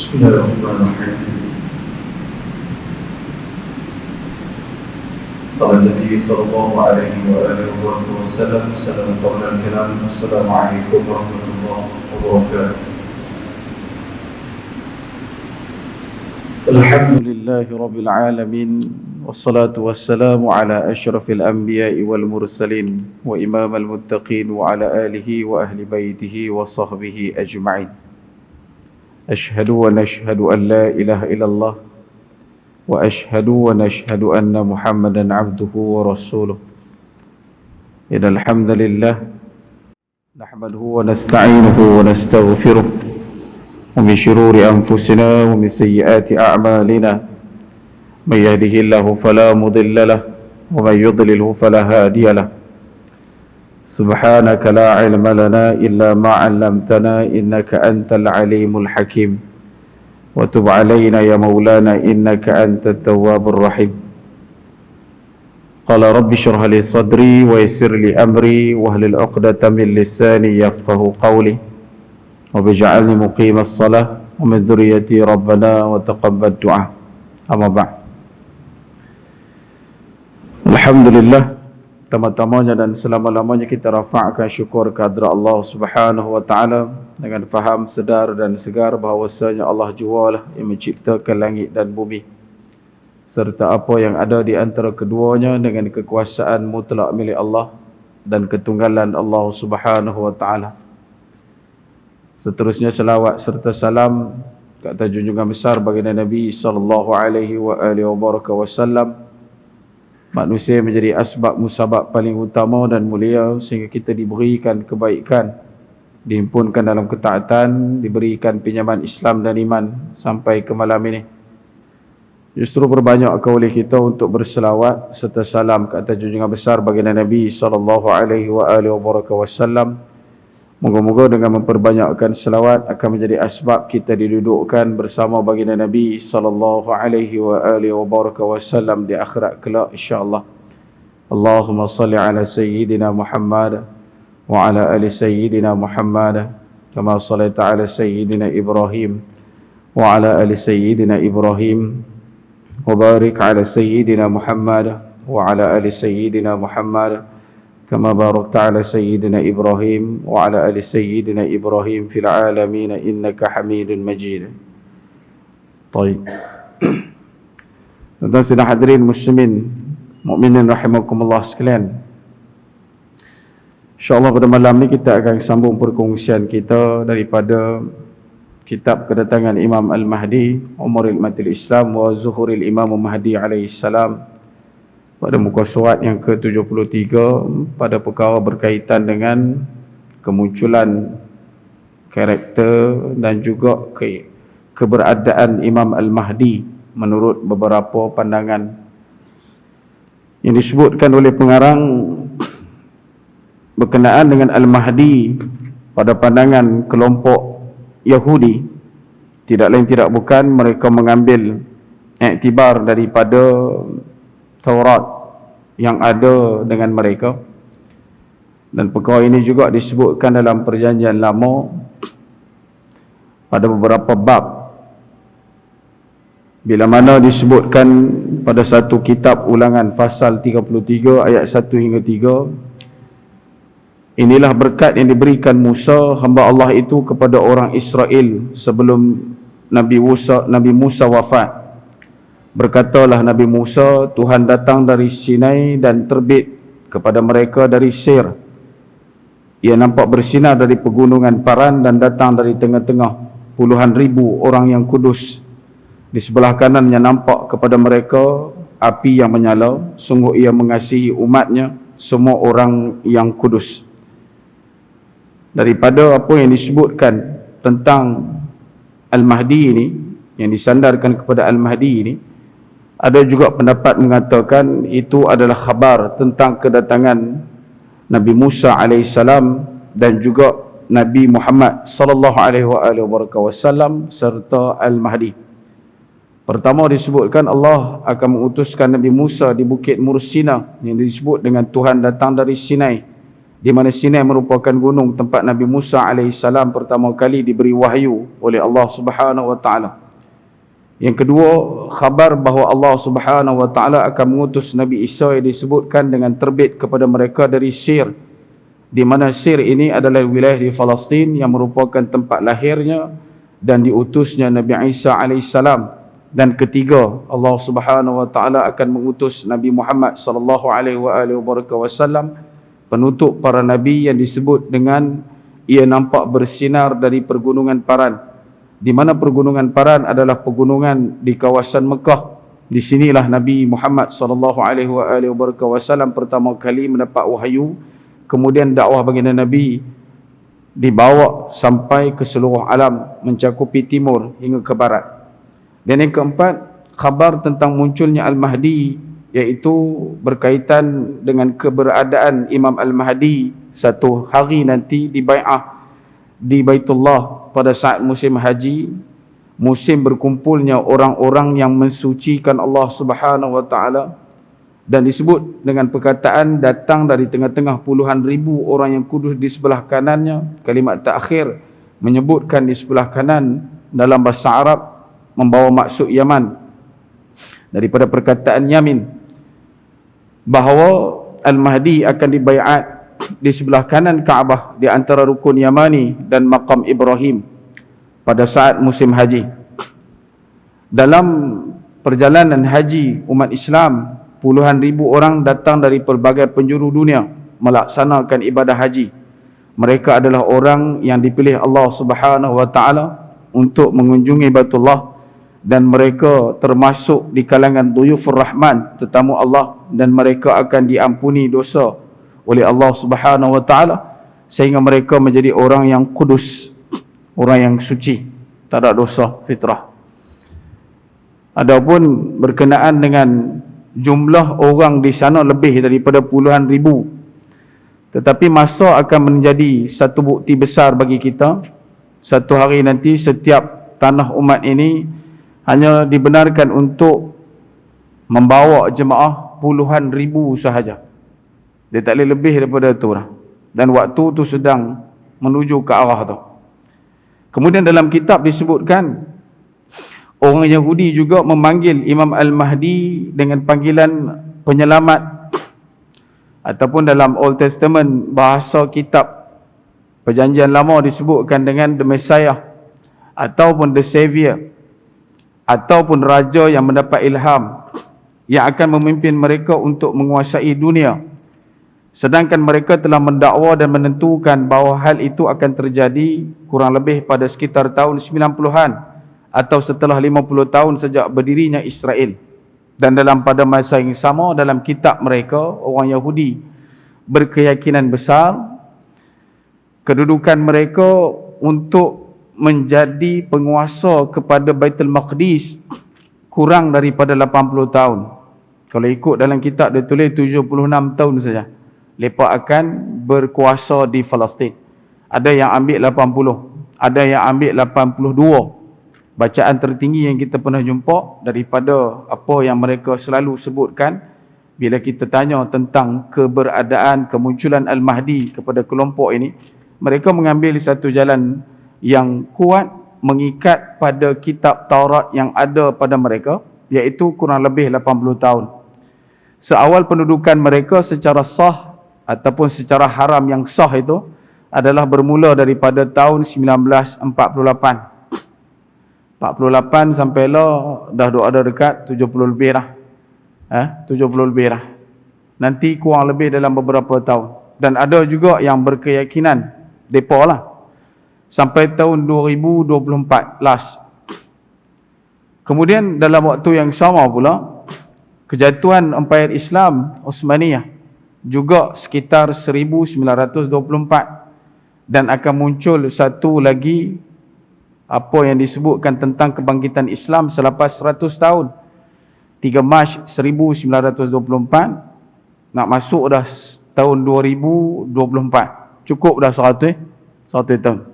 بسم الله الرحمن الرحيم. قال النبي صلى الله عليه وآله وسلم سلام قبل الكلام السلام عليكم ورحمة الله وبركاته. الحمد لله رب العالمين والصلاة والسلام على أشرف الأنبياء والمرسلين وإمام المتقين وعلى آله وأهل بيته وصحبه أجمعين. أشهد ونشهد أن لا إله إلا الله وأشهد ونشهد أن محمدا عبده ورسوله. إن الحمد لله نحمده ونستعينه ونستغفره ومن شرور أنفسنا ومن سيئات أعمالنا من يهده الله فلا مضل له ومن يضلله فلا هادي له. سبحانك لا علم لنا إلا ما علمتنا إنك أنت العليم الحكيم وتب علينا يا مولانا إنك أنت التواب الرحيم. قال رب اشرح لي صدري ويسر لي أمري واحلل عقدة من لساني يفقه قولي واجعلني مقيم الصلاة ومن ذريتي ربنا وتقبل دعاء. أما بعد. Alhamdulillah, pertama-tamanya dan selama-lamanya kita rafa'kan syukur kehadrat Allah Subhanahu wa taala dengan faham, sedar dan segar bahawasanya Allah jualah yang menciptakan langit dan bumi serta apa yang ada di antara keduanya dengan kekuasaan mutlak milik Allah dan ketunggalan Allah Subhanahu wa taala. Seterusnya selawat serta salam ke atas junjungan besar baginda Nabi sallallahu alaihi wasallam. Manusia menjadi asbab musabab paling utama dan mulia sehingga kita diberikan kebaikan, dihimpunkan dalam ketaatan, diberikan pinjaman Islam dan iman sampai ke malam ini. Justru berbanyakkan oleh kita untuk berselawat serta salam ke atas junjungan besar baginda Nabi sallallahu alaihi wasallam. Moga-moga dengan memperbanyakkan selawat akan menjadi asbab kita didudukkan bersama baginda Nabi sallallahu alaihi wasallam di akhirat kelak insya-Allah. Allahumma salli ala sayyidina Muhammad wa ala ali sayyidina Muhammad kama sallaita ala sayyidina Ibrahim wa ala ali sayyidina Ibrahim wa barik ala sayyidina Muhammad wa ala ali sayyidina Muhammad كما باركت على سيدنا إبراهيم وعلى آل سيدنا إبراهيم في العالمين إنك حميد مجيد. طيب. Tuan-tuan sedang hadirin muslimin mukminin rahimakumullah sekalian. InsyaAllah pada malam ni kita akan sambung perkongsian kita daripada kitab kedatangan Imam Al-Mahdi, Umuril Matil Islam wa Zuhuril Imam Mahdi alaihi salam, pada muka surat yang ke-73 pada perkara berkaitan dengan kemunculan karakter dan juga keberadaan Imam Al-Mahdi menurut beberapa pandangan. Yang disebutkan oleh pengarang berkenaan dengan Al-Mahdi pada pandangan kelompok Yahudi, tidak lain tidak bukan mereka mengambil iktibar daripada Taurat yang ada dengan mereka, dan perkara ini juga disebutkan dalam perjanjian lama pada beberapa bab, bila mana disebutkan pada satu kitab Ulangan pasal 33 ayat 1 hingga 3, inilah berkat yang diberikan Musa hamba Allah itu kepada orang Israel sebelum Nabi Musa wafat. Berkatalah Nabi Musa, Tuhan datang dari Sinai dan terbit kepada mereka dari Seir. Ia nampak bersinar dari pegunungan Paran dan datang dari tengah-tengah puluhan ribu orang yang kudus. Di sebelah kanannya nampak kepada mereka api yang menyala. Sungguh ia mengasihi umatnya, semua orang yang kudus. Daripada apa yang disebutkan tentang Al-Mahdi ini, yang disandarkan kepada Al-Mahdi ini, ada juga pendapat mengatakan itu adalah khabar tentang kedatangan Nabi Musa alaihissalam dan juga Nabi Muhammad sallallahu alaihi wasallam serta Al-Mahdi. Pertama disebutkan Allah akan mengutuskan Nabi Musa di Bukit Mursina yang disebut dengan Tuhan datang dari Sinai. di mana Sinai merupakan gunung tempat Nabi Musa alaihissalam pertama kali diberi wahyu oleh Allah Subhanahu wa taala. Yang kedua, khabar bahawa Allah Subhanahu wa taala akan mengutus Nabi Isa yang disebutkan dengan terbit kepada mereka dari Syir, di mana Syir ini adalah wilayah di Palestin yang merupakan tempat lahirnya dan diutusnya Nabi Isa alaihissalam. Dan ketiga, Allah Subhanahu wa taala akan mengutus Nabi Muhammad sallallahu alaihi wasallam, penutup para nabi, yang disebut dengan ia nampak bersinar dari pergunungan Paran, di mana pergunungan Paran adalah pegunungan di kawasan Mekah. Di sinilah Nabi Muhammad sallallahu alaihi wasallam pertama kali mendapat wahyu. Kemudian dakwah baginda Nabi dibawa sampai ke seluruh alam, mencakupi timur hingga ke barat. Dan yang keempat, khabar tentang munculnya Al-Mahdi, iaitu berkaitan dengan keberadaan Imam Al-Mahdi satu hari nanti di bai'ah di Baitullah pada saat musim haji, musim berkumpulnya orang-orang yang mensucikan Allah Subhanahu wa taala, dan disebut dengan perkataan datang dari tengah-tengah puluhan ribu orang yang kudus di sebelah kanannya. Kalimat takhir menyebutkan di sebelah kanan dalam bahasa Arab membawa maksud Yaman, daripada perkataan Yamin, bahawa Al-Mahdi akan dibaiat di sebelah kanan Kaabah di antara rukun Yamani dan Maqam Ibrahim pada saat musim haji. Dalam perjalanan haji umat Islam, puluhan ribu orang datang dari pelbagai penjuru dunia melaksanakan ibadah haji. Mereka adalah orang yang dipilih Allah Subhanahu wa taala untuk mengunjungi Baitullah, dan mereka termasuk di kalangan Duyufur Rahman, tetamu Allah, dan mereka akan diampuni dosa oleh Allah Subhanahu wa taala sehingga mereka menjadi orang yang kudus, orang yang suci, tak ada dosa fitrah. Adapun berkenaan dengan jumlah orang di sana lebih daripada puluhan ribu, tetapi masa akan menjadi satu bukti besar bagi kita. Satu hari nanti setiap tanah umat ini hanya dibenarkan untuk membawa jemaah puluhan ribu sahaja. Dia tak boleh lebih daripada itu lah. Dan waktu tu sedang menuju ke arah tu. Kemudian dalam kitab disebutkan orang Yahudi juga memanggil Imam Al-Mahdi dengan panggilan penyelamat, ataupun dalam Old Testament bahasa kitab Perjanjian Lama disebutkan dengan The Messiah, ataupun The Savior, ataupun raja yang mendapat ilham, yang akan memimpin mereka untuk menguasai dunia. Sedangkan mereka telah mendakwa dan menentukan bahawa hal itu akan terjadi kurang lebih pada sekitar tahun 90-an, atau setelah 50 tahun sejak berdirinya Israel. Dan dalam pada masa yang sama, dalam kitab mereka, orang Yahudi berkeyakinan besar kedudukan mereka untuk menjadi penguasa kepada Baitul Maqdis kurang daripada 80 tahun. Kalau ikut dalam kitab dia tulis 76 tahun saja mereka akan berkuasa di Palestin. Ada yang ambil 80, ada yang ambil 82. Bacaan tertinggi yang kita pernah jumpa daripada apa yang mereka selalu sebutkan bila kita tanya tentang keberadaan, kemunculan Al-Mahdi kepada kelompok ini, mereka mengambil satu jalan yang kuat mengikat pada kitab Taurat yang ada pada mereka, iaitu kurang lebih 80 tahun. Seawal pendudukan mereka secara sah ataupun secara haram yang sah itu adalah bermula daripada tahun 1948. 48 sampai lah dah ada dekat 70 lebih dah. 70 lebih dah. Nanti kurang lebih dalam beberapa tahun. Dan ada juga yang berkeyakinan depa lah sampai tahun 2024 last. Kemudian dalam waktu yang sama pula, kejatuhan Empayar Islam Osmaniyah juga sekitar 1924, dan akan muncul satu lagi apa yang disebutkan tentang kebangkitan Islam selepas 100 tahun. 3 Mac 1924, nak masuk dah tahun 2024. Cukup dah 100 tahun.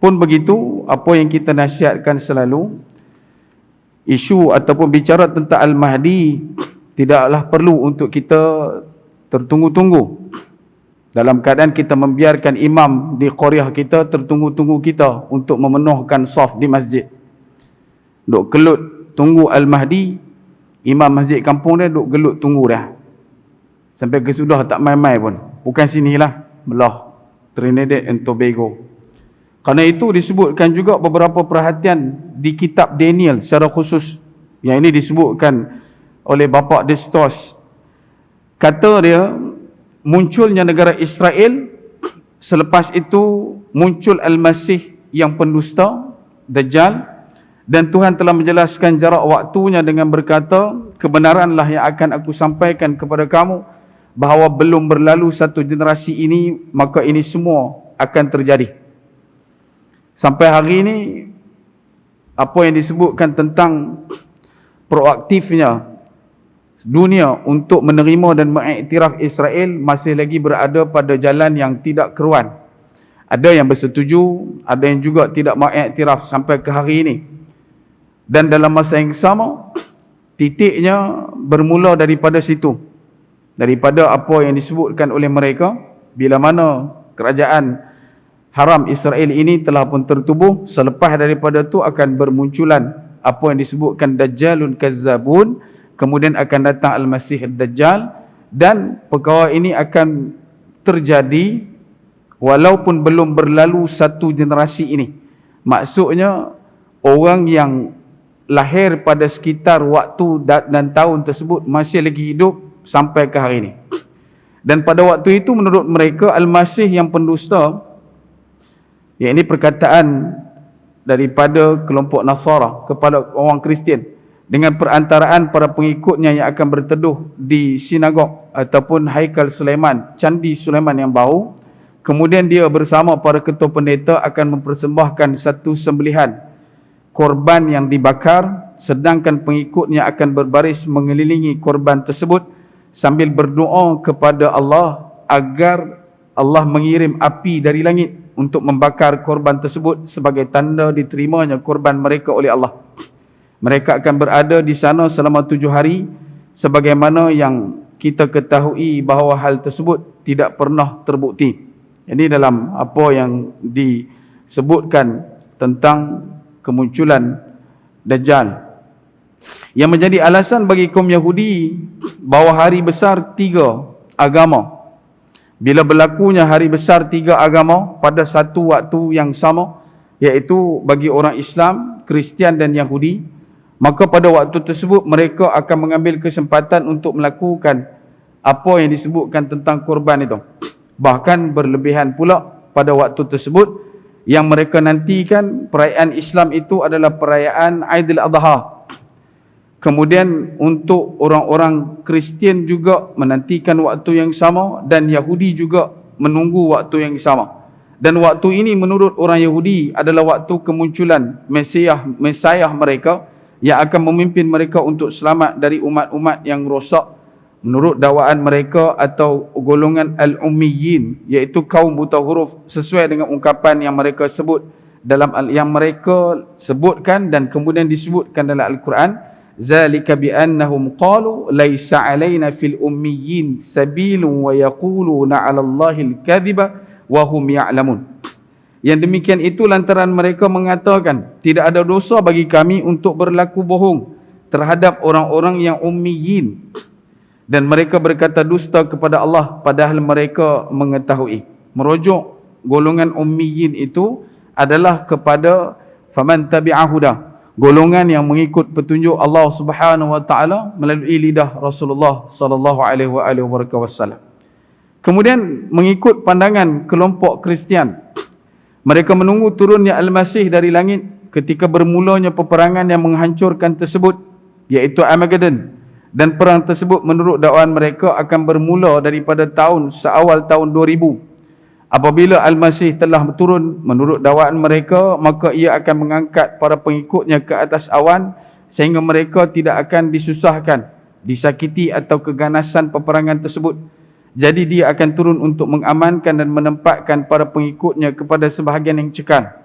Pun begitu, apa yang kita nasihatkan selalu, isu ataupun bicara tentang Al-Mahdi tidaklah perlu untuk kita tertunggu-tunggu. Dalam keadaan kita membiarkan imam di qaryah kita tertunggu-tunggu kita untuk memenuhkan saf di masjid. Duk gelut tunggu Al-Mahdi, imam masjid kampung dia duk gelut tunggu dah. Sampai kesudah tak main-main pun. Bukan sinilah, belah Trinidad and Tobago. Kerana itu disebutkan juga beberapa perhatian di kitab Daniel secara khusus. Yang ini disebutkan oleh Bapa Destos. Kata dia, munculnya negara Israel, selepas itu muncul Al-Masih yang pendusta, Dajjal, dan Tuhan telah menjelaskan jarak waktunya dengan berkata, kebenaranlah yang akan aku sampaikan kepada kamu, bahawa belum berlalu satu generasi ini, maka ini semua akan terjadi. Sampai hari ini, apa yang disebutkan tentang proaktifnya dunia untuk menerima dan mengiktiraf Israel masih lagi berada pada jalan yang tidak keruan. Ada yang bersetuju, ada yang juga tidak mengiktiraf sampai ke hari ini. Dan dalam masa yang sama, titiknya bermula daripada situ. Daripada apa yang disebutkan oleh mereka, bila mana kerajaan haram Israel ini telah pun tertubuh, selepas daripada itu akan bermunculan apa yang disebutkan Dajjalun Kazzabun. Kemudian akan datang Al-Masih Ad-Dajjal, dan perkara ini akan terjadi walaupun belum berlalu satu generasi ini. Maksudnya orang yang lahir pada sekitar waktu dan tahun tersebut masih lagi hidup sampai ke hari ini. Dan pada waktu itu menurut mereka Al-Masih yang pendusta, yang ini perkataan daripada kelompok Nasara kepada orang Kristian, dengan perantaraan para pengikutnya yang akan berteduh di sinagog ataupun Haikal Sulaiman, Candi Sulaiman yang baru. Kemudian dia bersama para ketua pendeta akan mempersembahkan satu sembelihan korban yang dibakar, sedangkan pengikutnya akan berbaris mengelilingi korban tersebut sambil berdoa kepada Allah agar Allah mengirim api dari langit untuk membakar korban tersebut sebagai tanda diterimanya korban mereka oleh Allah. Mereka akan berada di sana selama 7 hari, sebagaimana yang kita ketahui bahawa hal tersebut tidak pernah terbukti. Ini dalam apa yang disebutkan tentang kemunculan Dajjal. Yang menjadi alasan bagi kaum Yahudi bahawa hari besar 3 agama, bila berlakunya hari besar 3 agama pada satu waktu yang sama, iaitu bagi orang Islam, Kristian dan Yahudi, maka pada waktu tersebut mereka akan mengambil kesempatan untuk melakukan apa yang disebutkan tentang korban itu. Bahkan berlebihan pula pada waktu tersebut, yang mereka nantikan perayaan Islam itu adalah perayaan Aidil Adha. Kemudian untuk orang-orang Kristian juga menantikan waktu yang sama, dan Yahudi juga menunggu waktu yang sama. Dan waktu ini menurut orang Yahudi adalah waktu kemunculan Mesiah mereka, yang akan memimpin mereka untuk selamat dari umat-umat yang rosak menurut dakwaan mereka atau golongan Al-Ummiyin, iaitu kaum buta huruf, sesuai dengan ungkapan yang mereka sebut yang mereka sebutkan dan kemudian disebutkan dalam Al-Quran, zalika biannahum qalu laisa alaina fil ummiyin sabilun wa yaquluna 'ala Allahil kadhiba wa hum ya'lamun. Yang demikian itu lantaran mereka mengatakan, tidak ada dosa bagi kami untuk berlaku bohong terhadap orang-orang yang ummiyin, dan mereka berkata dusta kepada Allah padahal mereka mengetahui. Merujuk golongan ummiyin itu adalah kepada faman tabi'a huda, golongan yang mengikut petunjuk Allah Subhanahu wa taala melalui lidah Rasulullah sallallahu alaihi wasallam. Kemudian mengikut pandangan kelompok Kristian, mereka menunggu turunnya Al-Masih dari langit ketika bermulanya peperangan yang menghancurkan tersebut, iaitu Armageddon. Dan perang tersebut menurut dakwaan mereka akan bermula daripada seawal tahun 2000. Apabila Al-Masih telah turun menurut dakwaan mereka, maka ia akan mengangkat para pengikutnya ke atas awan sehingga mereka tidak akan disusahkan, disakiti atau keganasan peperangan tersebut. Jadi dia akan turun untuk mengamankan dan menempatkan para pengikutnya kepada sebahagian yang cekal.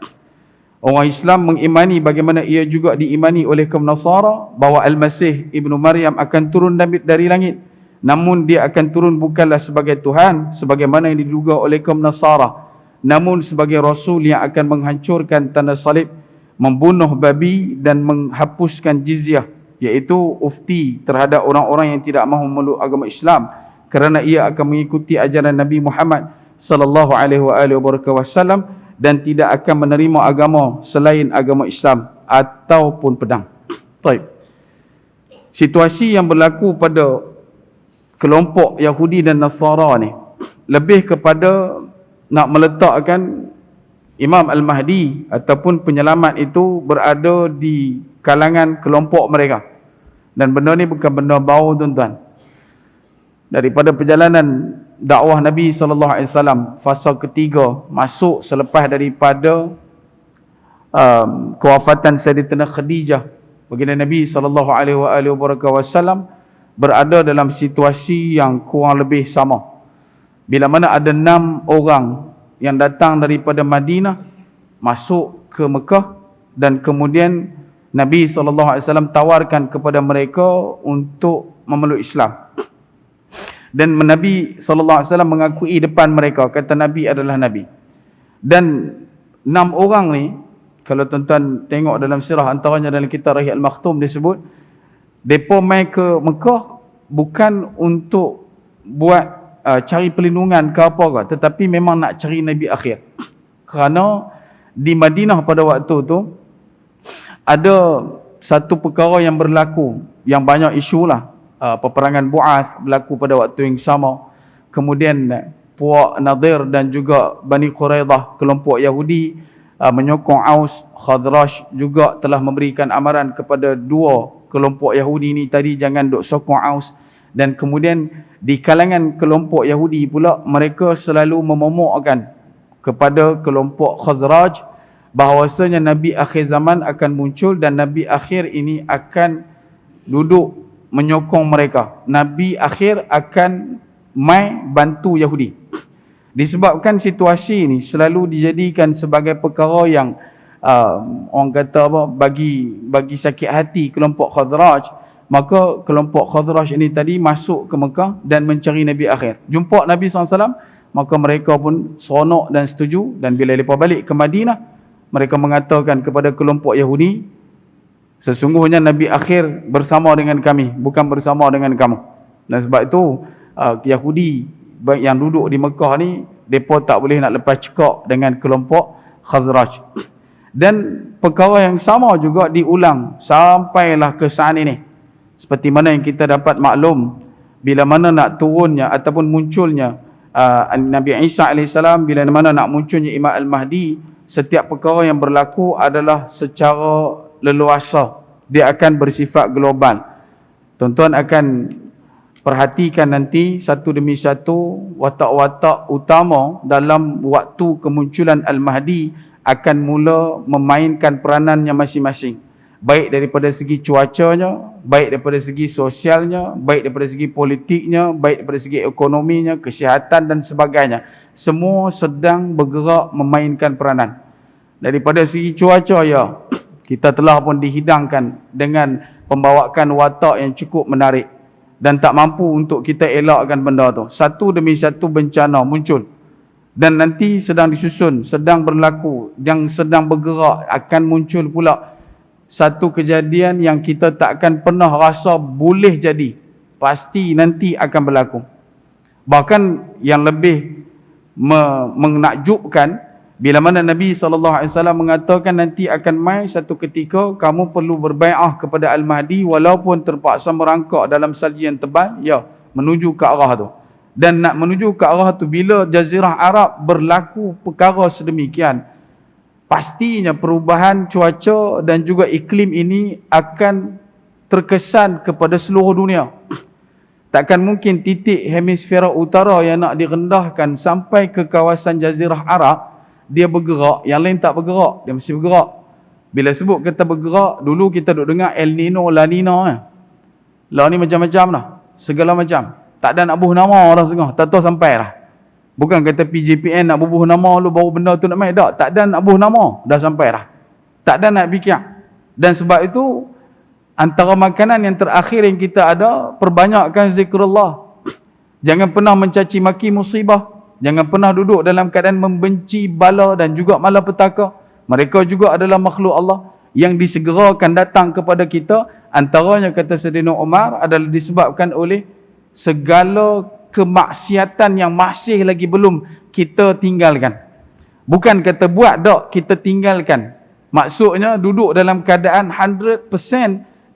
Orang Islam mengimani bagaimana ia juga diimani oleh kaum Nasara bahawa Al-Masih Ibnu Maryam akan turun dari langit namun dia akan turun bukanlah sebagai Tuhan sebagaimana yang diduga oleh kaum Nasara, namun sebagai Rasul yang akan menghancurkan tanda salib, membunuh babi dan menghapuskan jizyah, iaitu ufti terhadap orang-orang yang tidak mahu memeluk agama Islam, kerana ia akan mengikuti ajaran Nabi Muhammad sallallahu alaihi wasallam dan tidak akan menerima agama selain agama Islam ataupun pedang. Baik. Situasi yang berlaku pada kelompok Yahudi dan Nasara ni lebih kepada nak meletakkan Imam Al-Mahdi ataupun penyelamat itu berada di kalangan kelompok mereka. Dan benda ni bukan benda baru, tuan-tuan. Daripada perjalanan dakwah Nabi SAW fasa ketiga, masuk selepas daripada kewafatan Sayyidatina Khadijah, baginda Nabi SAW berada dalam situasi yang kurang lebih sama. Bila mana ada 6 orang yang datang daripada Madinah masuk ke Mekah, dan kemudian Nabi SAW tawarkan kepada mereka untuk memeluk Islam. Dan Nabi SAW mengakui depan mereka, kata Nabi adalah Nabi. Dan 6 orang ni, kalau tuan-tuan tengok dalam sirah, antaranya dalam kitab Rahih Al-Makhtum disebut, mereka mai ke Mekah bukan untuk buat cari perlindungan ke apa ke, tetapi memang nak cari Nabi akhir. Kerana di Madinah pada waktu tu ada satu perkara yang berlaku, yang banyak isu lah. Peperangan Bu'ath berlaku pada waktu yang sama. Kemudian puak Nadir dan juga Bani Quraidah, kelompok Yahudi, menyokong Aus, Khadraj juga telah memberikan amaran kepada dua kelompok Yahudi ni tadi, jangan duk sokong Aus. Dan kemudian di kalangan kelompok Yahudi pula, mereka selalu memomokkan kepada kelompok Khazraj bahawasanya Nabi akhir zaman akan muncul dan Nabi akhir ini akan duduk menyokong mereka. Nabi akhir akan mai bantu Yahudi. Disebabkan situasi ini selalu dijadikan sebagai perkara yang orang kata apa, bagi sakit hati kelompok Khazraj, maka kelompok Khazraj ini tadi masuk ke Mekah dan mencari Nabi akhir. Jumpa Nabi SAW, maka mereka pun seronok dan setuju. Dan bila mereka balik ke Madinah, mereka mengatakan kepada kelompok Yahudi, sesungguhnya Nabi akhir bersama dengan kami, bukan bersama dengan kamu. Dan sebab itu Yahudi yang duduk di Mekah ni, mereka tak boleh nak lepas cekak dengan kelompok Khazraj. Dan perkara yang sama juga diulang sampailah ke saat ini. Seperti mana yang kita dapat maklum, bila mana nak turunnya ataupun munculnya Nabi Isa AS, bila mana nak munculnya Imam Al-Mahdi, setiap perkara yang berlaku adalah secara leluasa. Dia akan bersifat global. Tuan-tuan akan perhatikan nanti satu demi satu watak-watak utama dalam waktu kemunculan Al-Mahdi akan mula memainkan peranannya masing-masing. Baik daripada segi cuacanya, baik daripada segi sosialnya, baik daripada segi politiknya, baik daripada segi ekonominya, kesihatan dan sebagainya. Semua sedang bergerak memainkan peranan. Daripada segi cuaca, ya, kita telah pun dihidangkan dengan pembawaan watak yang cukup menarik dan tak mampu untuk kita elakkan benda tu. Satu demi satu bencana muncul dan nanti sedang disusun, sedang berlaku, yang sedang bergerak akan muncul pula satu kejadian yang kita tak akan pernah rasa boleh jadi, pasti nanti akan berlaku. Bahkan yang lebih menakjubkan, bila mana Nabi SAW mengatakan nanti akan mai satu ketika kamu perlu berbai'ah kepada Al-Mahdi walaupun terpaksa merangkak dalam salji yang tebal, ya, menuju ke arah tu. Dan nak menuju ke arah tu, bila Jazirah Arab berlaku perkara sedemikian, pastinya perubahan cuaca dan juga iklim ini akan terkesan kepada seluruh dunia. Takkan mungkin titik hemisfera utara yang nak direndahkan sampai ke kawasan Jazirah Arab, dia bergerak, yang lain tak bergerak, dia mesti bergerak. Bila sebut kita bergerak, dulu kita duk dengar El Nino, La Nina. Lah ni macam-macam lah, segala macam. Tak ada nak bubuh nama dah setengah, tak tahu sampai lah. Bukan kata PJPN nak bubuh nama lu baru benda tu nak main. Tak ada nak bubuh nama, dah sampai dah. Tak ada nak fikir. Dan sebab itu, antara makanan yang terakhir yang kita ada, perbanyakkan zikrullah. Jangan pernah mencaci maki musibah. Jangan pernah duduk dalam keadaan membenci bala dan juga malapetaka. Mereka juga adalah makhluk Allah yang disegerakan datang kepada kita. Antaranya kata Sayyidina Umar adalah disebabkan oleh segala kemaksiatan yang masih lagi belum kita tinggalkan. Bukan kata buat tak, kita tinggalkan. Maksudnya duduk dalam keadaan 100%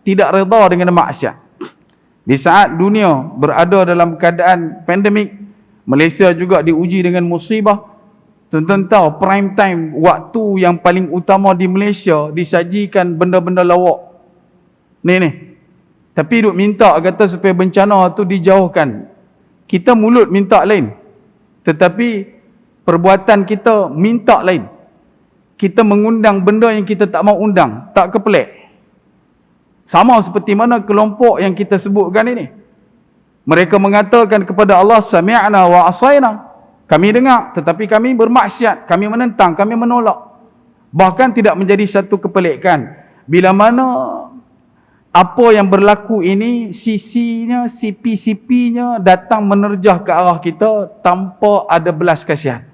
tidak reda dengan maksiat. Di saat dunia berada dalam keadaan pandemik, Malaysia juga diuji dengan musibah. Tuan-tuan tahu prime time, waktu yang paling utama di Malaysia disajikan benda-benda lawak. Ni. Tapi duk minta kata supaya bencana tu dijauhkan. Kita mulut minta lain, tetapi perbuatan kita minta lain. Kita mengundang benda yang kita tak mau undang, tak kepelik. Sama seperti mana kelompok yang kita sebutkan ini. Mereka mengatakan kepada Allah, sami'na wa asaina. Kami dengar, tetapi kami bermaksiat, kami menentang, kami menolak. Bahkan tidak menjadi satu kepelikan. Bila mana apa yang berlaku ini, sisinya, sipi-sipinya datang menerjah ke arah kita tanpa ada belas kasihan.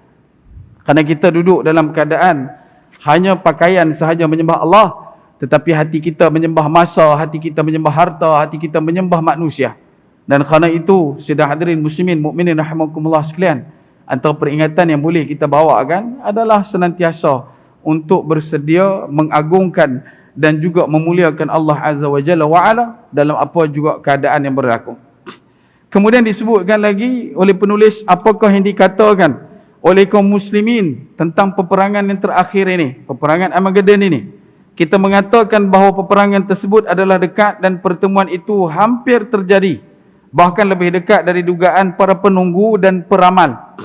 Kerana kita duduk dalam keadaan hanya pakaian sahaja menyembah Allah, tetapi hati kita menyembah masa, hati kita menyembah harta, hati kita menyembah manusia. Dan kerana itu, sedang hadirin muslimin, mukminin rahimakumullah sekalian, antara peringatan yang boleh kita bawakan adalah senantiasa untuk bersedia mengagungkan dan juga memuliakan Allah Azza wa Jalla wa Ala dalam apa juga keadaan yang berlaku. Kemudian disebutkan lagi oleh penulis apakah yang dikatakan oleh kaum muslimin tentang peperangan yang terakhir ini, peperangan Armageddon ini. Kita mengatakan bahawa peperangan tersebut adalah dekat dan pertemuan itu hampir terjadi, bahkan lebih dekat dari dugaan para penunggu dan peramal.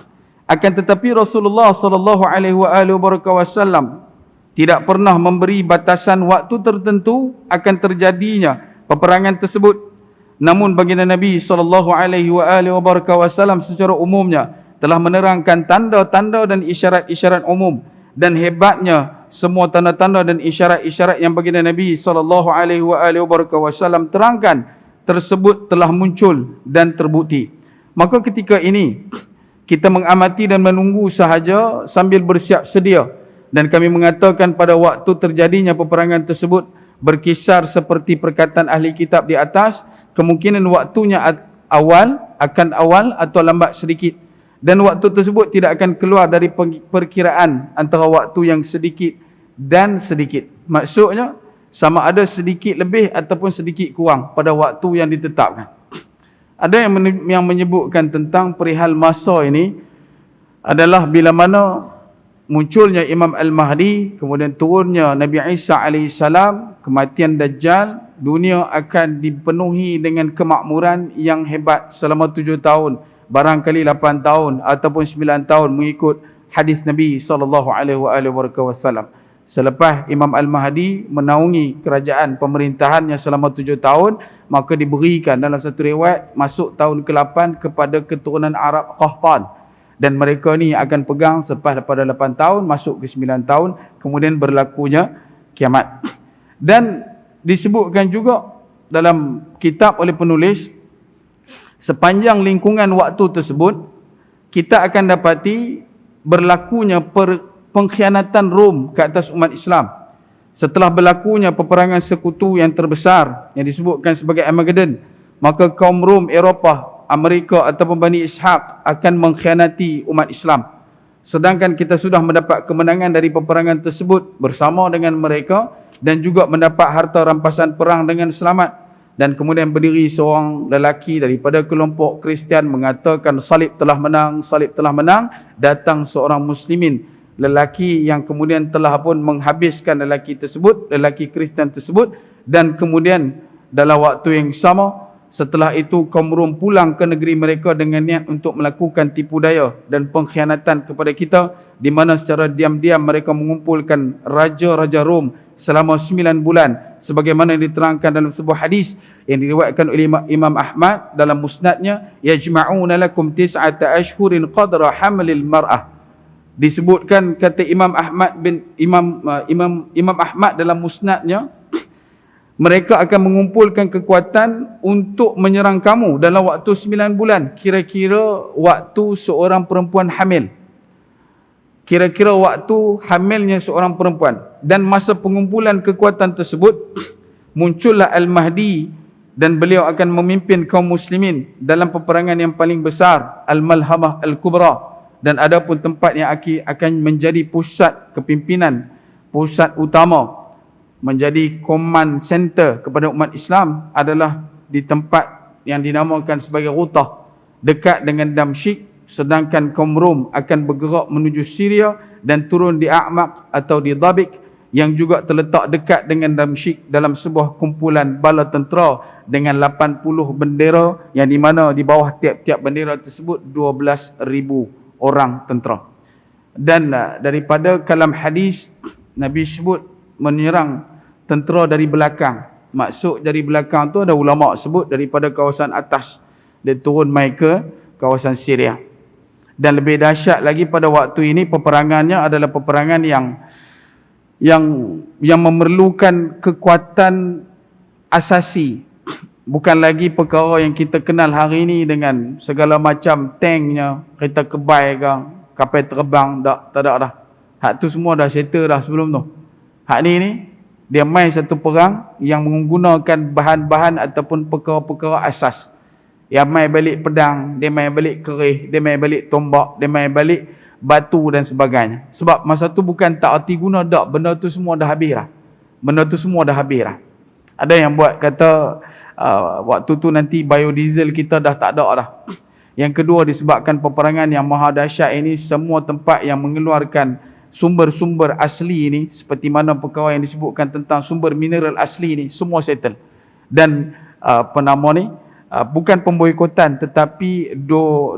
Akan tetapi Rasulullah sallallahu alaihi wasallam tidak pernah memberi batasan waktu tertentu akan terjadinya peperangan tersebut. Namun baginda Nabi sallallahu alaihi wasallam secara umumnya telah menerangkan tanda-tanda dan isyarat-isyarat umum, dan hebatnya semua tanda-tanda dan isyarat-isyarat yang baginda Nabi sallallahu alaihi wasallam terangkan tersebut telah muncul dan terbukti. Maka ketika ini kita mengamati dan menunggu sahaja sambil bersiap sedia, dan kami mengatakan pada waktu terjadinya peperangan tersebut berkisar seperti perkataan ahli kitab di atas, kemungkinan waktunya akan awal atau lambat sedikit, dan waktu tersebut tidak akan keluar dari perkiraan antara waktu yang sedikit dan sedikit. Maksudnya sama ada sedikit lebih ataupun sedikit kurang pada waktu yang ditetapkan. Ada yang menyebutkan tentang perihal masa ini adalah bila mana munculnya Imam Al-Mahdi, kemudian turunnya Nabi Isa alaihissalam, kematian Dajjal, dunia akan dipenuhi dengan kemakmuran yang hebat selama 7 tahun, barangkali 8 tahun ataupun 9 tahun mengikut hadis Nabi SAW. Selepas Imam Al-Mahdi menaungi kerajaan pemerintahannya selama 7 tahun, maka diberikan dalam satu riwayat masuk tahun ke-8 kepada keturunan Arab Qahtan, dan mereka ni akan pegang selepas daripada 8 tahun masuk ke 9 tahun, kemudian berlakunya kiamat. Dan disebutkan juga dalam kitab oleh penulis, sepanjang lingkungan waktu tersebut kita akan dapati berlakunya pengkhianatan Rom ke atas umat Islam. Setelah berlakunya peperangan sekutu yang terbesar yang disebutkan sebagai Armageddon, maka kaum Rom, Eropah, Amerika ataupun Bani Ishaq akan mengkhianati umat Islam. Sedangkan kita sudah mendapat kemenangan dari peperangan tersebut bersama dengan mereka, dan juga mendapat harta rampasan perang dengan selamat. Dan kemudian berdiri seorang lelaki daripada kelompok Kristian mengatakan salib telah menang, salib telah menang. Datang seorang muslimin, lelaki yang kemudian telah pun menghabiskan lelaki tersebut, lelaki Kristian tersebut. Dan kemudian dalam waktu yang sama, setelah itu kaum Rom pulang ke negeri mereka dengan niat untuk melakukan tipu daya dan pengkhianatan kepada kita, di mana secara diam-diam mereka mengumpulkan raja-raja Rom selama 9 bulan, sebagaimana yang diterangkan dalam sebuah hadis yang diriwayatkan oleh Imam Ahmad dalam musnadnya, yajma'una lakum tis'ata ashhurin qadra hamlil mar'ah. Disebutkan kata Imam Ahmad dalam musnadnya, Mereka akan mengumpulkan kekuatan untuk menyerang kamu dalam waktu 9 bulan. Kira-kira waktu seorang perempuan hamil. Kira-kira waktu hamilnya seorang perempuan. Dan masa pengumpulan kekuatan tersebut, muncullah Al-Mahdi dan beliau akan memimpin kaum muslimin dalam peperangan yang paling besar, Al-Malhamah Al-Kubra. Dan ada pun tempat yang akan menjadi pusat kepimpinan, pusat utama, menjadi command center kepada umat Islam adalah di tempat yang dinamakan sebagai Ghutah, dekat dengan Damsyik. Sedangkan kaum Rom akan bergerak menuju Syria dan turun di A'maq atau di Dabik yang juga terletak dekat dengan Damsyik dalam sebuah kumpulan bala tentera dengan 80 bendera, yang di mana di bawah tiap-tiap bendera tersebut 12,000 orang tentera. Dan daripada kalam hadis, Nabi sebut menyerang tentera dari belakang. Maksud dari belakang tu ada ulama sebut daripada kawasan atas, dia turun mai ke kawasan Syria. Dan lebih dahsyat lagi pada waktu ini, peperangannya adalah peperangan yang memerlukan kekuatan asasi. Bukan lagi perkara yang kita kenal hari ini dengan segala macam tanknya, kereta kebai ke, kapal terbang, tak ada dah. Hak tu semua dah settle dah sebelum tu. Hak ni dia main satu perang yang menggunakan bahan-bahan ataupun perkara-perkara asas. Dia main balik pedang, dia main balik kerih, dia main balik tombak, dia main balik batu dan sebagainya. Sebab masa tu bukan tak arti guna dak, benda tu semua dah habis dah. Benda tu semua dah habis dah. Ada yang buat kata waktu tu nanti biodiesel kita dah tak ada dah. Yang kedua, disebabkan peperangan yang maha dahsyat ini, semua tempat yang mengeluarkan sumber-sumber asli ini, seperti mana perkara yang disebutkan tentang sumber mineral asli ini, semua settle. Dan bukan pemboikotan, tetapi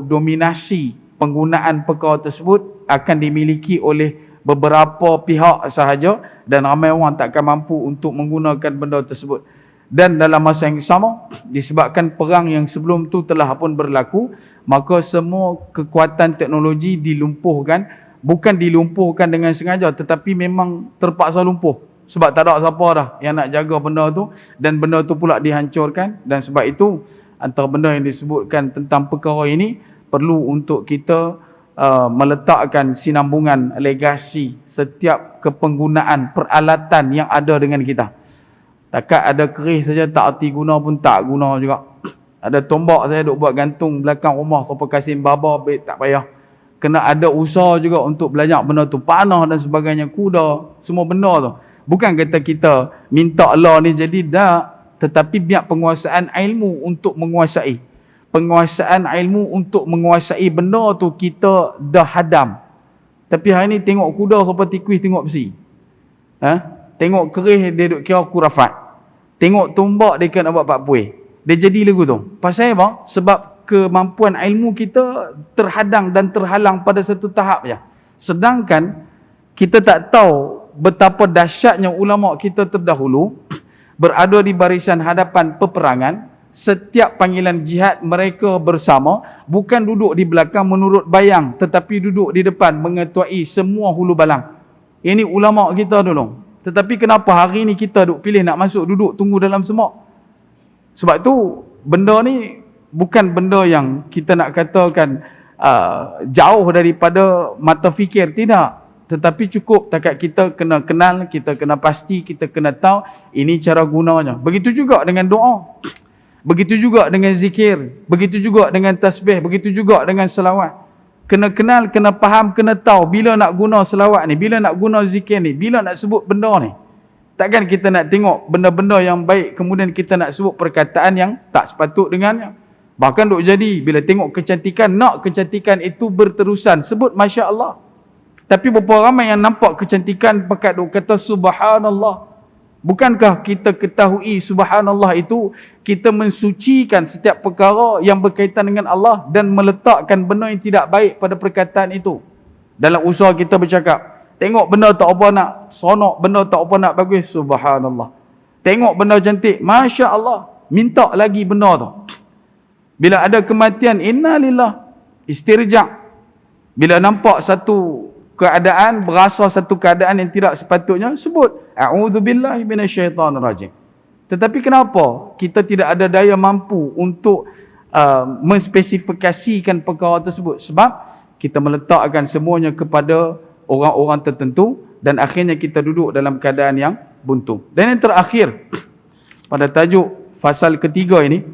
dominasi penggunaan perkara tersebut akan dimiliki oleh beberapa pihak sahaja, dan ramai orang takkan mampu untuk menggunakan benda tersebut. Dan dalam masa yang sama, disebabkan perang yang sebelum tu telah pun berlaku, maka semua kekuatan teknologi dilumpuhkan. Bukan dilumpuhkan dengan sengaja, tetapi memang terpaksa lumpuh. Sebab tak ada siapa dah yang nak jaga benda tu, dan benda tu pula dihancurkan. Dan sebab itu, antara benda yang disebutkan tentang perkara ini, perlu untuk kita meletakkan sinambungan legasi setiap kepenggunaan peralatan yang ada dengan kita. Takat ada kerih saja tak arti guna pun tak guna juga. Ada tombak saya duk buat gantung belakang rumah, siapa kasih baba, tak payah. Kena ada usaha juga untuk belajar benda tu, panah dan sebagainya, kuda, semua benda tu. Bukan kata kita minta Allah ni jadi dah, tetapi biar penguasaan ilmu untuk menguasai. Penguasaan ilmu untuk menguasai benda tu kita dah hadam. Tapi hari ni tengok kuda seperti kuih tengok besi. Tengok kerih dia duk kira kurafat. Tengok tombak dia nak buat puih. Dia jadi lagu tu. Pasal apa? Sebab kemampuan ilmu kita terhadang dan terhalang pada satu tahap je. Sedangkan kita tak tahu betapa dahsyatnya ulama kita terdahulu berada di barisan hadapan peperangan. Setiap panggilan jihad mereka bersama, bukan duduk di belakang menurut bayang, tetapi duduk di depan mengetuai semua hulu balang. Ini ulama kita dulu. Tetapi kenapa hari ni kita duk pilih nak masuk duduk tunggu dalam semak? Sebab tu benda ni bukan benda yang kita nak katakan jauh daripada mata fikir, tidak. Tetapi cukup takat kita kena kenal, kita kena pasti, kita kena tahu ini cara gunanya. Begitu juga dengan doa, begitu juga dengan zikir, begitu juga dengan tasbih, begitu juga dengan selawat. Kena kenal, kena faham, kena tahu bila nak guna selawat ni, bila nak guna zikir ni, bila nak sebut benda ni. Takkan kita nak tengok benda-benda yang baik kemudian kita nak sebut perkataan yang tak sepatut dengannya. Bahkan duk jadi bila tengok kecantikan, nak kecantikan itu berterusan, sebut Masya Allah. Tapi berapa ramai yang nampak kecantikan pakat duk kata Subhanallah. Bukankah kita ketahui Subhanallah itu kita mensucikan setiap perkara yang berkaitan dengan Allah dan meletakkan benda yang tidak baik pada perkataan itu. Dalam usaha kita bercakap, tengok benda tak apa nak sonok, benda tak apa nak bagus, Subhanallah. Tengok benda cantik, Masya Allah, minta lagi benda tu. Bila ada kematian, innalillah, istirja'. Bila nampak satu keadaan, berasa satu keadaan yang tidak sepatutnya, sebut a'udzubillahi minasyaitanirrajim. Tetapi kenapa kita tidak ada daya mampu untuk menspesifikasikan perkara tersebut? Sebab kita meletakkan semuanya kepada orang-orang tertentu dan akhirnya kita duduk dalam keadaan yang buntu. Dan yang terakhir pada tajuk fasal ketiga ini,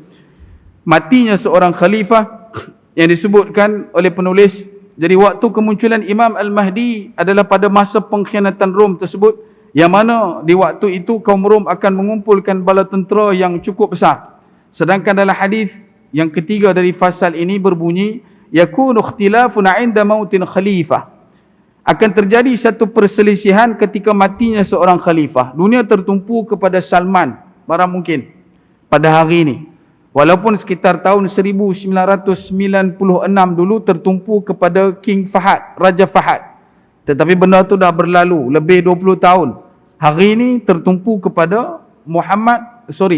matinya seorang khalifah yang disebutkan oleh penulis. Jadi waktu kemunculan Imam Al-Mahdi adalah pada masa pengkhianatan Rom tersebut, yang mana di waktu itu kaum Rom akan mengumpulkan bala tentera yang cukup besar. Sedangkan dalam hadis yang ketiga dari fasal ini berbunyi, yakunu ikhtilafun 'inda mautin khalifah. Akan terjadi satu perselisihan ketika matinya seorang khalifah. Dunia tertumpu kepada Salman, barang mungkin pada hari ini. Walaupun sekitar tahun 1996 dulu tertumpu kepada King Fahad, Raja Fahad. Tetapi benda tu dah berlalu lebih 20 tahun. Hari ini tertumpu kepada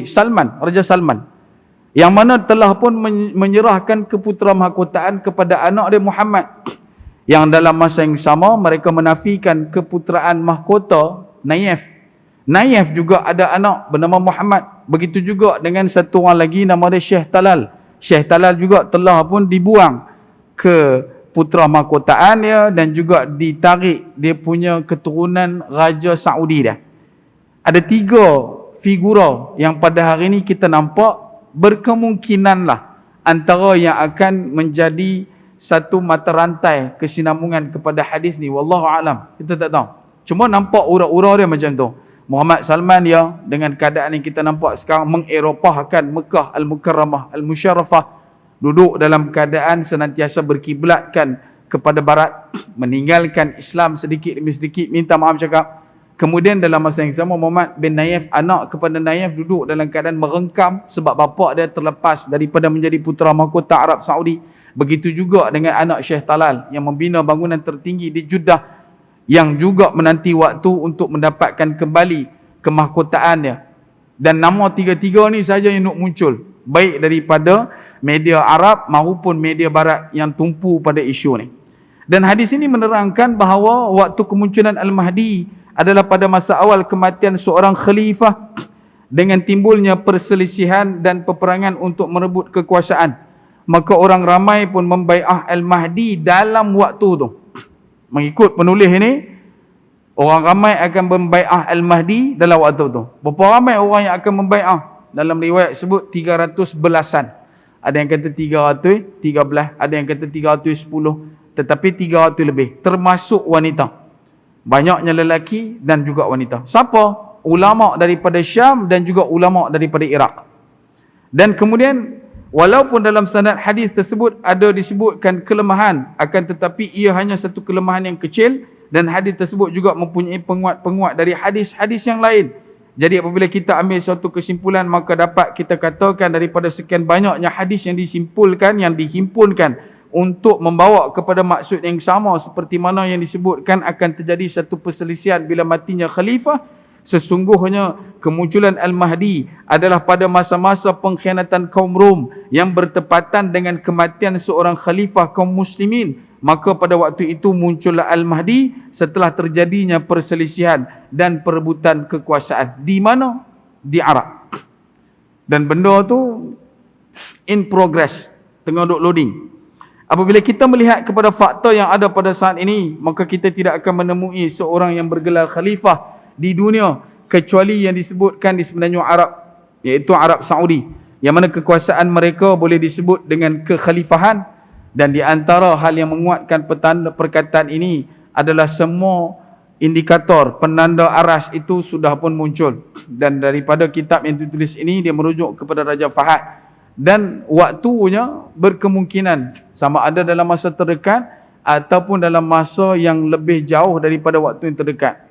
Salman, Raja Salman. Yang mana telah pun menyerahkan keputeraan mahkotaan kepada anak dia Muhammad. Yang dalam masa yang sama mereka menafikan keputeraan mahkota Nayef. Nayef juga ada anak bernama Muhammad. Begitu juga dengan satu orang lagi nama dia Syekh Talal. Syekh Talal juga telah pun dibuang ke putera mahkotaan dia dan juga ditarik dia punya keturunan Raja Saudi dah. Ada 3 figura yang pada hari ini kita nampak berkemungkinanlah antara yang akan menjadi satu mata rantai kesinambungan kepada hadis ni. Wallahu alam, kita tak tahu. Cuma nampak ura-ura dia macam tu. Muhammad Salman dia dengan keadaan yang kita nampak sekarang mengeropahkan Mekah Al-Mukarramah Al-Musyarrafah, duduk dalam keadaan senantiasa berkiblatkan kepada barat, meninggalkan Islam sedikit demi sedikit, minta maaf cakap. Kemudian dalam masa yang sama Muhammad bin Nayef, anak kepada Nayef, duduk dalam keadaan merengkam sebab bapa dia terlepas daripada menjadi putera mahkota Arab Saudi. Begitu juga dengan anak Syekh Talal yang membina bangunan tertinggi di Jeddah, yang juga menanti waktu untuk mendapatkan kembali kemahkotaannya. Dan nama 3 ni saja yang nak muncul, baik daripada media Arab maupun media Barat yang tumpu pada isu ni. Dan hadis ini menerangkan bahawa waktu kemunculan Al-Mahdi adalah pada masa awal kematian seorang khalifah dengan timbulnya perselisihan dan peperangan untuk merebut kekuasaan. Maka orang ramai pun membai'ah Al-Mahdi dalam waktu tu. Mengikut penulis ini, orang ramai akan membai'ah Al-Mahdi dalam waktu tu. Berapa ramai orang yang akan membai'ah? Dalam riwayat sebut 300 belasan. Ada yang kata 313, ada yang kata 310, tetapi 300 lebih, termasuk wanita. Banyaknya lelaki dan juga wanita. Siapa? Ulama daripada Syam dan juga ulama daripada Iraq. Dan kemudian walaupun dalam sanad hadis tersebut ada disebutkan kelemahan, akan tetapi ia hanya satu kelemahan yang kecil, dan hadis tersebut juga mempunyai penguat-penguat dari hadis-hadis yang lain. Jadi apabila kita ambil suatu kesimpulan, maka dapat kita katakan daripada sekian banyaknya hadis yang disimpulkan, yang dihimpunkan untuk membawa kepada maksud yang sama seperti mana yang disebutkan akan terjadi satu perselisihan bila matinya khalifah. Sesungguhnya kemunculan Al-Mahdi adalah pada masa-masa pengkhianatan kaum Rom yang bertepatan dengan kematian seorang khalifah kaum muslimin. Maka pada waktu itu muncullah Al-Mahdi setelah terjadinya perselisihan dan perebutan kekuasaan. Di mana? Di Arab. Dan benda tu in progress, tengah duk loading. Apabila kita melihat kepada fakta yang ada pada saat ini, maka kita tidak akan menemui seorang yang bergelar khalifah di dunia kecuali yang disebutkan di semenanjung Arab, iaitu Arab Saudi, yang mana kekuasaan mereka boleh disebut dengan kekhalifahan. Dan di antara hal yang menguatkan perkataan ini adalah semua indikator penanda aras itu sudah pun muncul. Dan daripada kitab yang ditulis ini, dia merujuk kepada Raja Fahad, dan waktunya berkemungkinan sama ada dalam masa terdekat ataupun dalam masa yang lebih jauh daripada waktu yang terdekat.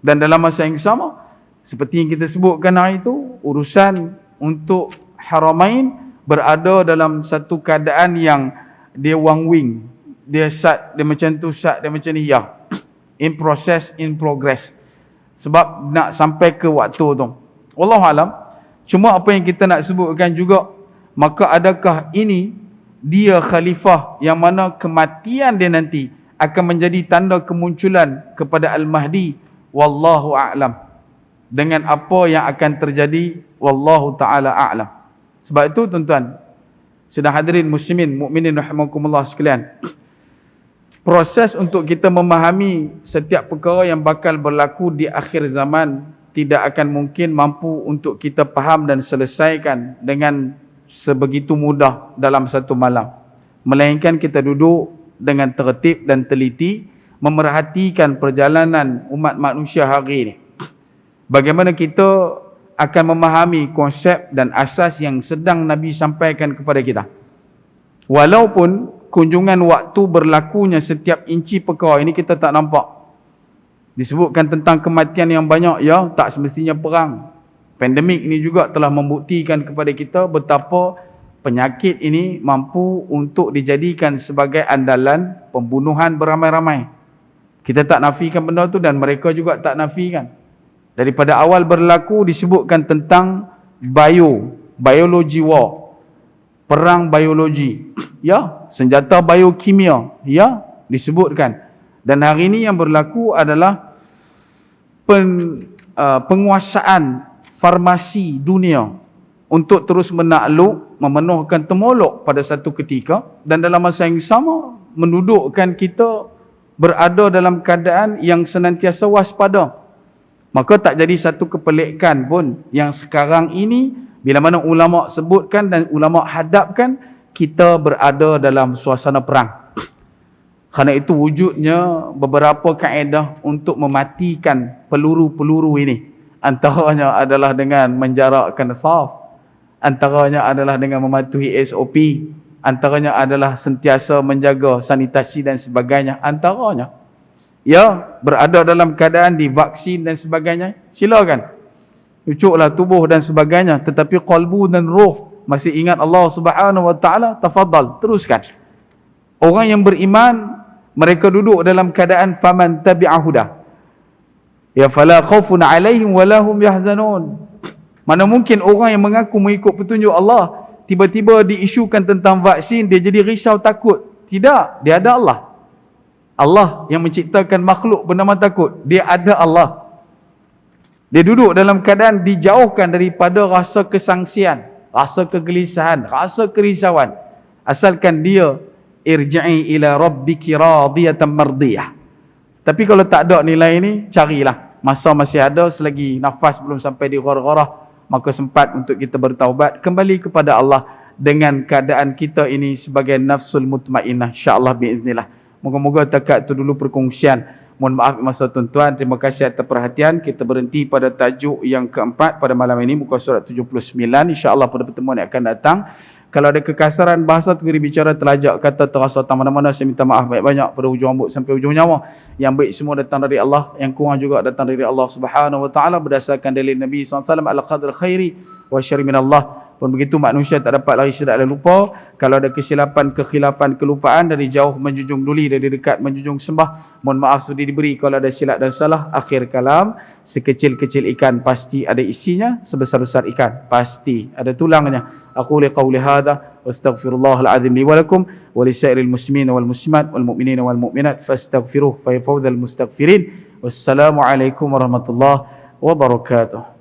Dan dalam masa yang sama, seperti yang kita sebutkan hari itu, urusan untuk Haramain berada dalam satu keadaan yang dia one wing, dia sat, dia macam tu, sat, dia macam ni, ya, in process, in progress, sebab nak sampai ke waktu tu. Wallahualam. Cuma apa yang kita nak sebutkan juga, maka adakah ini dia khalifah yang mana kematian dia nanti akan menjadi tanda kemunculan kepada Al-Mahdi? Wallahu a'lam. dengan apa yang akan terjadi, wallahu taala a'lam. Sebab itu tuan-tuan, sedang hadirin muslimin mukminin rahimakumullah sekalian, proses untuk kita memahami setiap perkara yang bakal berlaku di akhir zaman tidak akan mungkin mampu untuk kita faham dan selesaikan dengan sebegitu mudah dalam satu malam. Melainkan kita duduk dengan tertib dan teliti memerhatikan perjalanan umat manusia hari ini. Bagaimana kita akan memahami konsep dan asas yang sedang Nabi sampaikan kepada kita. Walaupun kunjungan waktu berlakunya setiap inci perkara ini kita tak nampak. Disebutkan tentang kematian yang banyak, ya, tak semestinya perang. Pandemik ini juga telah membuktikan kepada kita betapa penyakit ini mampu untuk dijadikan sebagai andalan pembunuhan beramai-ramai. Kita tak nafikan benda tu dan mereka juga tak nafikan. Daripada awal berlaku disebutkan tentang biologi war. Perang biologi. Ya, senjata biokimia. Ya, disebutkan. Dan hari ini yang berlaku adalah penguasaan farmasi dunia untuk terus menakluk, memenuhkan temolok pada satu ketika, dan dalam masa yang sama mendudukkan kita berada dalam keadaan yang senantiasa waspada. Maka tak jadi satu kepelikan pun yang sekarang ini bila mana ulama sebutkan dan ulama hadapkan kita berada dalam suasana perang. Kerana itu wujudnya beberapa kaedah untuk mematikan peluru-peluru ini. Antaranya adalah dengan menjarakkan saf. Antaranya adalah dengan mematuhi SOP. Antaranya adalah sentiasa menjaga sanitasi dan sebagainya. Antaranya, ya, berada dalam keadaan divaksin dan sebagainya, silakan. Cucuklah tubuh dan sebagainya. Tetapi qalbu dan roh masih ingat Allah Subhanahu Wa Taala, tafadhal, teruskan. Orang yang beriman, mereka duduk dalam keadaan faman tabi'a huda. Ya fala khaufun 'alaihim wa lahum yahzanun. Mana mungkin orang yang mengaku mengikut petunjuk Allah tiba-tiba diisukan tentang vaksin dia jadi risau takut. Tidak, dia ada Allah. Allah yang menciptakan makhluk bernama takut. Dia ada Allah. Dia duduk dalam keadaan dijauhkan daripada rasa kesangsian, rasa kegelisahan, rasa kerisauan. Asalkan dia irji'i ila rabbiki radiyatan mardiyah. Tapi kalau tak ada nilai ini, carilah. Masa masih ada, selagi nafas belum sampai di ghar-gharah, maka sempat untuk kita bertaubat kembali kepada Allah dengan keadaan kita ini sebagai nafsul mutmainnah, insya-Allah biiznillah. Moga-moga takat itu dulu perkongsian. Mohon maaf masa tuan-tuan. Terima kasih atas perhatian. Kita berhenti pada tajuk yang keempat pada malam ini, muka surat 79. Insya-Allah pada pertemuan yang akan datang, kalau ada kekasaran bahasa, teguri bicara, terlajak kata, terasa tak mana-mana, saya minta maaf banyak-banyak pada ujung rambut sampai ujung nyawa. Yang baik semua datang dari Allah, yang kurang juga datang dari Allah Subhanahu Wa Taala berdasarkan dalil Nabi SAW, al-qadr khairi wa syarri minallah. Pun begitu, manusia tak dapat lari sedar dan lupa. Kalau ada kesilapan, kekhilafan, kelupaan, dari jauh menjunjung duli, dari dekat menjunjung sembah, mohon maaf sudah diberi. Kalau ada silap dan salah, akhir kalam, sekecil-kecil ikan pasti ada isinya, sebesar-besar ikan pasti ada tulangnya. Aku qawli hadha wa astaghfirullahal azim li wa lakum wa li sairil muslimin wal muslimat wal mu'minin wal mu'minat fastaghfiruh fa yafawdzal mustaghfirin. Wassalamu alaikum warahmatullahi wabarakatuh.